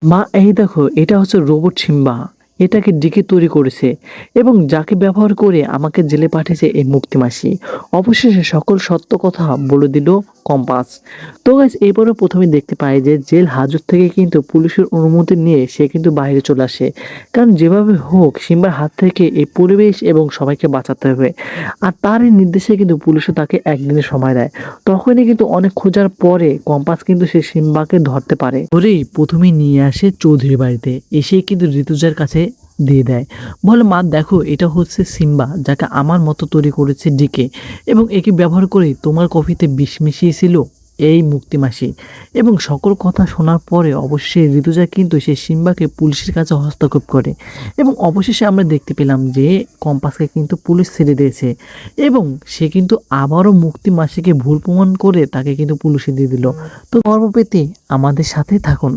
মা এই দেখো, এটা হচ্ছে রোবট সিম্বা। এটাকে ডিকে তৈরি করেছে এবং যাকে ব্যবহার করে আমাকে জেলে পাঠিয়েছে এই মুক্তি মাসি। অবশেষে সকল সত্য কথা বলে দিল কম্পাস। তো গাইস, এরপরে প্রথমে দেখতে পাই যে জেল হাজত থেকে কিন্তু পুলিশের অনুমতি নিয়ে সে কিন্তু বাইরে চলে আসে। কারণ যেভাবে হোক সিম্বার হাত থেকে এই পরিবেশ এবং সবাইকে বাঁচাতে হবে। আর তার এই নির্দেশে কিন্তু পুলিশও তাকে একদিনের সময় দেয়। তখনই কিন্তু অনেক খোঁজার পরে কম্পাস কিন্তু সে সিম্বাকে ধরতে পারে। ধরেই প্রথমে নিয়ে আসে চৌধুরী বাড়িতে, এসেই কিন্তু ঋতুজার কাছে দিয়ে দেয়। বলে, মা দেখো, এটা হচ্ছে সিম্বা, যাকে আমার মতো তৈরি করেছে ডিকে, এবং একে ব্যবহার করে তোমার কফিতে বিষ মিশিয়েছিল এই মুক্তি মাসি। এবং সকল কথা শোনার পরে অবশ্যই ঋতুজা কিন্তু সেই সিম্বাকে পুলিশের কাছে হস্তক্ষেপ করে, এবং অবশেষে আমরা দেখতে পেলাম যে কম্পাসকে কিন্তু পুলিশ ছেড়ে দিয়েছে, এবং সে কিন্তু আবারও মুক্তি মাসিকে ভুল প্রমাণ করে তাকে কিন্তু পুলিশে দিয়ে দিল। তো গর্ব পেতে আমাদের সাথে থাকুন।